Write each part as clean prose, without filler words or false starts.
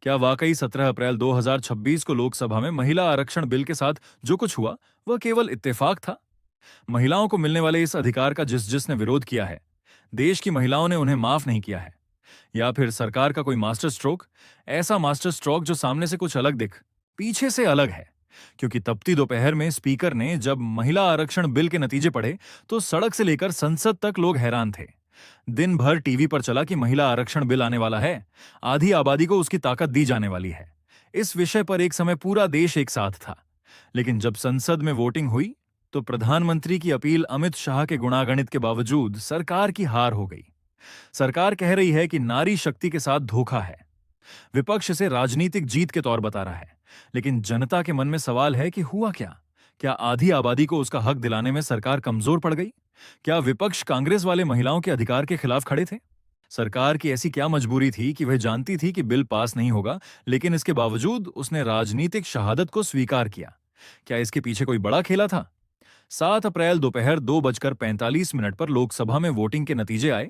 क्या वाकई 17 अप्रैल 2026 को लोकसभा में महिला आरक्षण बिल के साथ जो कुछ हुआ वह केवल इत्तेफाक था? महिलाओं को मिलने वाले इस अधिकार का जिसने विरोध किया है, देश की महिलाओं ने उन्हें माफ नहीं किया है? या फिर सरकार का कोई मास्टर स्ट्रोक, ऐसा मास्टर स्ट्रोक जो सामने से कुछ अलग दिख, पीछे से अलग है? क्योंकि तपती दोपहर में स्पीकर ने जब महिला आरक्षण बिल के नतीजे पढ़े तो सड़क से लेकर संसद तक लोग हैरान थे। दिन भर टीवी पर चला कि महिला आरक्षण बिल आने वाला है, आधी आबादी को उसकी ताकत दी जाने वाली है। इस विषय पर एक समय पूरा देश एक साथ था। लेकिन जब संसद में वोटिंग हुई तो प्रधानमंत्री की अपील अमित शाह के गुणागणित के बावजूद सरकार की हार हो गई। सरकार कह रही है कि नारी शक्ति के साथ धोखा है। विपक्ष इसे राजनीतिक जीत के तौर बता रहा है। लेकिन जनता के मन में सवाल है कि हुआ क्या? क्या आधी आबादी को उसका हक दिलाने में सरकार कमजोर पड़ गई? क्या विपक्ष कांग्रेस वाले महिलाओं के अधिकार के खिलाफ खड़े थे? सरकार की ऐसी क्या मजबूरी थी कि वह जानती थी कि बिल पास नहीं होगा, लेकिन इसके बावजूद उसने राजनीतिक शहादत को स्वीकार किया? क्या इसके पीछे कोई बड़ा खेला था? 7 अप्रैल दोपहर 2:45 पर लोकसभा में वोटिंग के नतीजे आए।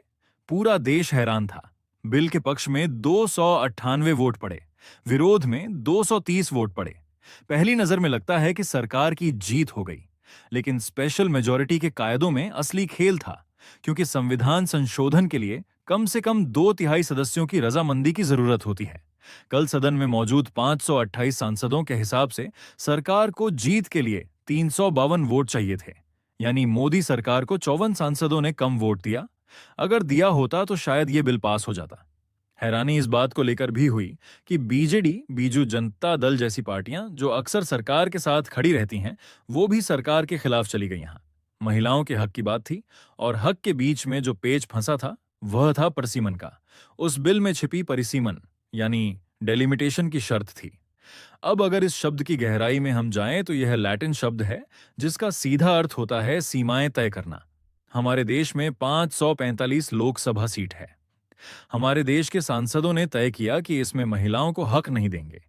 पूरा देश हैरान था। बिल के पक्ष में 298 वोट पड़े, विरोध में 230 वोट पड़े। पहली नजर में लगता है कि सरकार की जीत हो गई, लेकिन स्पेशल मेजॉरिटी के कायदों में असली खेल था। क्योंकि संविधान संशोधन के लिए कम से कम 2/3 सदस्यों की रजामंदी की जरूरत होती है। कल सदन में मौजूद 528 सांसदों के हिसाब से सरकार को जीत के लिए 352 वोट चाहिए थे। यानी मोदी सरकार को 54 सांसदों ने कम वोट दिया। अगर दिया होता तो शायद ये बिल पास हो जाता। हैरानी इस बात को लेकर भी हुई कि बीजेडी, बीजू जनता दल जैसी पार्टियां जो अक्सर सरकार के साथ खड़ी रहती हैं, वो भी सरकार के खिलाफ चली गई। यहां महिलाओं के हक की बात थी और हक के बीच में जो पेच फंसा था वह था परिसीमन का। उस बिल में छिपी परिसीमन यानी डेलिमिटेशन की शर्त थी। अब अगर इस शब्द की गहराई में हम जाएं तो यह लैटिन शब्द है जिसका सीधा अर्थ होता है सीमाएं तय करना। हमारे देश में 545 लोकसभा सीट है। हमारे देश के सांसदों ने तय किया कि इसमें महिलाओं को हक नहीं देंगे।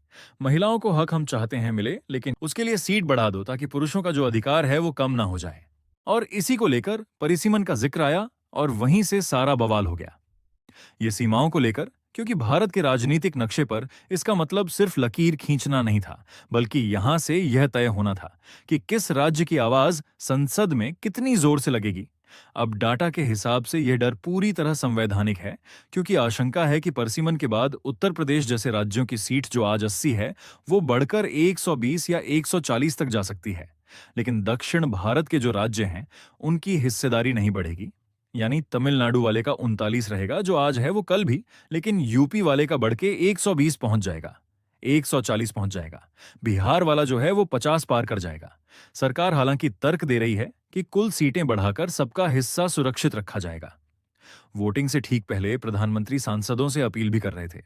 महिलाओं को हक हम चाहते हैं मिले, लेकिन उसके लिए सीट बढ़ा दो ताकि पुरुषों का जो अधिकार है वो कम ना हो जाए। और इसी को लेकर परिसीमन का जिक्र आया और वहीं से सारा बवाल हो गया। ये सीमाओं को लेकर, क्योंकि भारत के राजनीतिक नक्शे पर इसका मतलब सिर्फ लकीर खींचना नहीं था, बल्कि यहां से यह तय होना था कि किस राज्य की आवाज संसद में कितनी जोर से लगेगी। अब डाटा के हिसाब से यह डर पूरी तरह संवैधानिक है, क्योंकि आशंका है कि परसीमन के बाद उत्तर प्रदेश जैसे राज्यों की सीट जो आज 80 है, वो बढ़कर 120 या 140 तक जा सकती है। लेकिन दक्षिण भारत के जो राज्य हैं, उनकी हिस्सेदारी नहीं बढ़ेगी। यानी तमिलनाडु वाले का 39 रहेगा जो आज है वो कल भी, लेकिन यूपी वाले का बढ़ के 120 पहुंच जाएगा, 140 पहुंच जाएगा। बिहार वाला जो है वो 50 पार कर जाएगा। सरकार हालांकि तर्क दे रही है कि कुल सीटें बढ़ाकर सबका हिस्सा सुरक्षित रखा जाएगा। वोटिंग से ठीक पहले प्रधानमंत्री सांसदों से अपील भी कर रहे थे।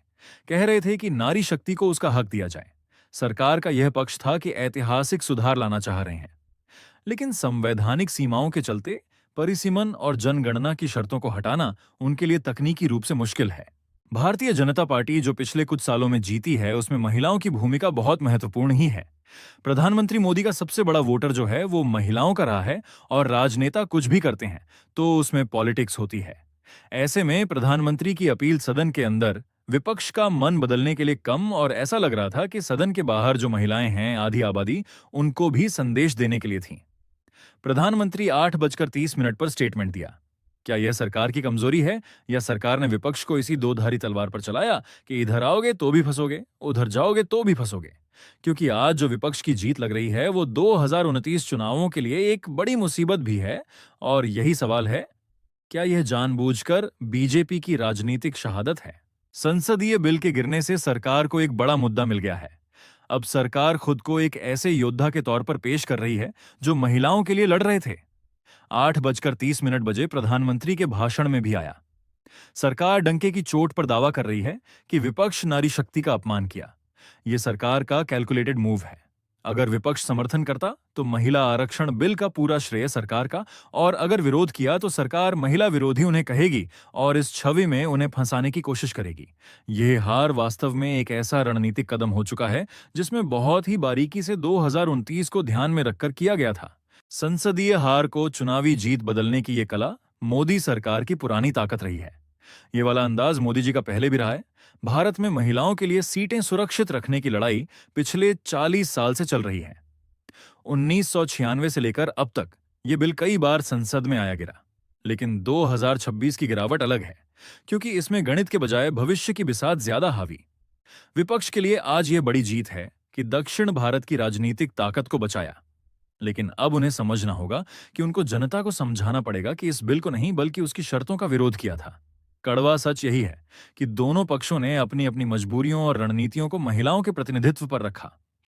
कह रहे थे कि नारी शक्ति को उसका हक दिया जाए। सरकार का यह पक्ष था कि ऐतिहासिक सुधार लाना चाह रहे हैं। लेकिन संवैधानिक सीमाओं के चलते परिसीमन और जनगणना की शर्तों को हटाना उनके लिए तकनीकी रूप से मुश्किल है। भारतीय जनता पार्टी जो पिछले कुछ सालों में जीती है, उसमें महिलाओं की भूमिका बहुत महत्वपूर्ण ही है। प्रधानमंत्री मोदी का सबसे बड़ा वोटर जो है वो महिलाओं का रहा है, और राजनेता कुछ भी करते हैं तो उसमें पॉलिटिक्स होती है। ऐसे में प्रधानमंत्री की अपील सदन के अंदर विपक्ष का मन बदलने के लिए कम, और ऐसा लग रहा था कि सदन के बाहर जो महिलाएं हैं, आधी आबादी, उनको भी संदेश देने के लिए थी। प्रधानमंत्री 8:30 पर स्टेटमेंट दिया। क्या यह सरकार की कमजोरी है, या सरकार ने विपक्ष को इसी दो धारी तलवार पर चलाया कि इधर आओगे तो भी फंसोगे, उधर जाओगे तो भी फंसोगे? क्योंकि आज जो विपक्ष की जीत लग रही है वो 2029 चुनावों के लिए एक बड़ी मुसीबत भी है। और यही सवाल है, क्या यह जानबूझकर बीजेपी की राजनीतिक शहादत है? संसदीय बिल के गिरने से सरकार को एक बड़ा मुद्दा मिल गया है। अब सरकार खुद को एक ऐसे योद्धा के तौर पर पेश कर रही है जो महिलाओं के लिए लड़ रहे थे। 8:30 बजे प्रधानमंत्री के भाषण में भी आया। सरकार डंके की चोट पर दावा कर रही है कि विपक्ष नारी शक्ति का अपमान किया। यह सरकार का कैलकुलेटेड मूव है। अगर विपक्ष समर्थन करता तो महिला आरक्षण बिल का पूरा श्रेय सरकार का, और अगर विरोध किया तो सरकार महिला विरोधी उन्हें कहेगी और इस छवि में उन्हें फंसाने की कोशिश करेगी। यह हार वास्तव में एक ऐसा रणनीतिक कदम हो चुका है जिसमें बहुत ही बारीकी से 2029 को ध्यान में रखकर किया गया था। संसदीय हार को चुनावी जीत बदलने की यह कला मोदी सरकार की पुरानी ताकत रही है। ये वाला अंदाज मोदी जी का पहले भी रहा है। भारत में महिलाओं के लिए सीटें सुरक्षित रखने की लड़ाई पिछले 40 साल से चल रही है। 1996 से लेकर अब तक ये बिल कई बार संसद में आया गिरा, लेकिन 2026 की गिरावट अलग है, क्योंकि इसमें गणित के बजाय भविष्य की बिसात ज्यादा हावी। विपक्ष के लिए आज ये बड़ी जीत है कि दक्षिण भारत की राजनीतिक ताकत को बचाया, लेकिन अब उन्हें समझना होगा कि उनको जनता को समझाना पड़ेगा कि इस बिल को नहीं बल्कि उसकी शर्तों का विरोध किया था। कड़वा सच यही है कि दोनों पक्षों ने अपनी अपनी मजबूरियों और रणनीतियों को महिलाओं के प्रतिनिधित्व पर रखा।